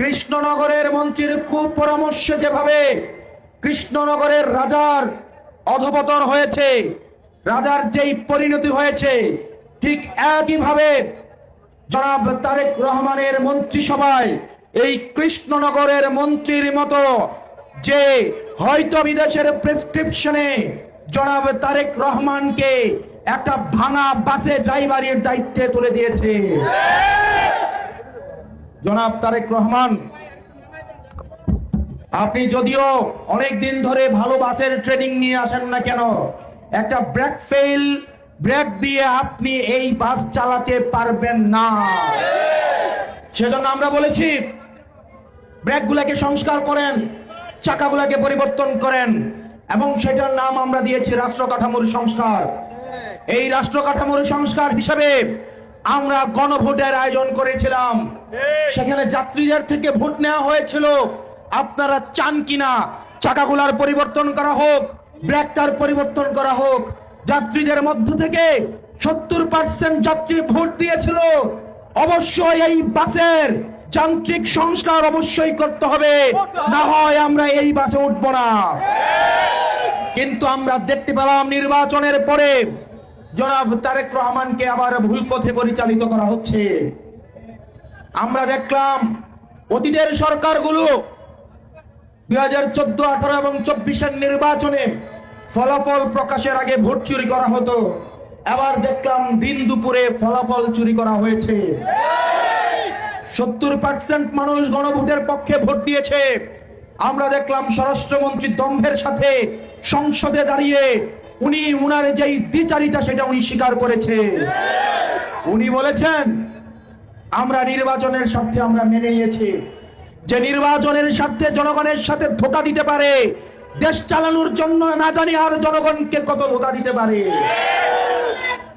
কৃষ্ণনগরের মন্ত্রীর কুপরামর্শে যেভাবে কৃষ্ণনগরের রাজার অধপতন হয়েছে, রাজার যেই পরিণতি হয়েছে, ঠিক একইভাবে জনাব তারেক রহমানের মন্ত্রিসভায় এই কৃষ্ণনগরের মন্ত্রীর মতো যে হয়তো বিদেশের প্রেসক্রিপশনে জনাব তারেক রহমানকে একটা ভাঙা বাসে ড্রাইভারের দায়িত্বে তুলে দিয়েছে। জনাব তারেক রহমান, আপনি যদিও অনেক দিন ধরে ভালো বাসের ট্রেনিং নিয়ে আসেন না কেন, একটা ব্রেক দিয়ে আপনি এই বাস চালাতে পারবেন না। সেজন্য আমরা বলেছি ব্রেকগুলোকে সংস্কার করেন, চাকাগুলোকে পরিবর্তন করেন, এবং সেটার নাম আমরা দিয়েছি রাষ্ট্র কাঠামোর সংস্কার। এই রাষ্ট্র কাঠামোর সংস্কার হিসেবে আমরা গণভোটের আয়োজন করেছিলাম। সেখানে যাত্রীদের থেকে ভোট নেওয়া হয়েছিল, আপনারা চান কিনা চাকাগুলার পরিবর্তন করা হোক, ব্রেকটার পরিবর্তন করা হোক। যাত্রীদের মধ্য থেকে 70% যাত্রী ভোট দিয়েছিল অবশ্যই এই বাসের যান্ত্রিক সংস্কার অবশ্যই করতে হবে, না হয় আমরা এই বাসে উঠবো না। কিন্তু আমরা দেখতে পেলাম নির্বাচনের পরে জনাব তারেক রহমানকে আবার ভুল পথে পরিচালিত করা হচ্ছে। আমরা দেখলাম অতীতের সরকারগুলো 2014, 18 এবং 24-এর নির্বাচনে ফলাফল প্রকাশের আগে ভোট চুরি করা হতো। এবার দেখলাম দিন দুপুরে ফলাফল চুরি করা হয়েছে। 70% মানুষ গণভোটের পক্ষে ভোট দিয়েছে। আমরা দেখলাম স্বরাষ্ট্রমন্ত্রী দম্ভের সাথে সংসদে দাঁড়িয়ে উনার যেই দ্বিচারিতা সেটা উনি স্বীকার করেছে। উনি বলেছেন আমরা নির্বাচনের স্বার্থে আমরা মেনে নিয়েছি, যে নির্বাচনের স্বার্থে জনগণের সাথে ধোঁকা দিতে পারে, দেশ চালানোর জন্য না জানি আর জনগণকে কত ধোঁকা দিতে পারে।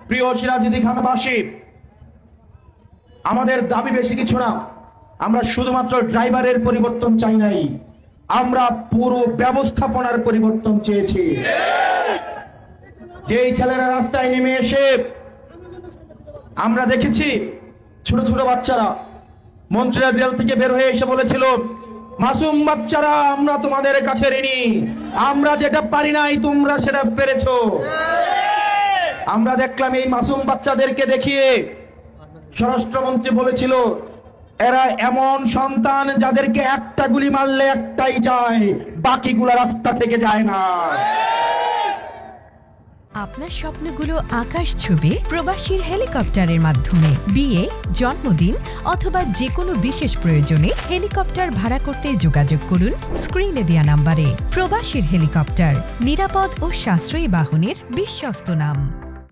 প্রিয় সিরাজুদ্দিন খানবাসী, আমাদের দাবি বেশি কিছু না, আমরা শুধুমাত্র ড্রাইভারের পরিবর্তন চাই নাই, আমরা পুরো ব্যবস্থাপনার পরিবর্তন চেয়েছি। যেই ছেলেরা রাস্তায় নেমে এসে আমরা দেখেছি ছোট ছোট বাচ্চারা, মন্ত্রীরা জেল থেকে বের হয়ে এসে বলেছিল, মাসুম বাচ্চারা আমরা তোমাদের কাছে ঋণী, আমরা যেটা পারি নাই তোমরা সেটা পেরেছো। আমরা দেখলাম এই মাসুম বাচ্চাদেরকে দেখিয়ে স্বরাষ্ট্রমন্ত্রী বলেছিল এরা এমন সন্তান যাদেরকে একটা গুলি মারলে একটাই যায়, বাকিগুলা রাস্তা থেকে যায় না। আপনার স্বপ্নগুলো আকাশ ছুবে প্রবাসীর হেলিকপ্টারের মাধ্যমে। বিয়ে, জন্মদিন অথবা যে কোনো বিশেষ প্রয়োজনে হেলিকপ্টার ভাড়া করতে যোগাযোগ করুন স্ক্রিনে দেয়া নাম্বারে। প্রবাসীর হেলিকপ্টার, নিরাপদ ও সাশ্রয়ী বাহনের বিশ্বস্ত নাম।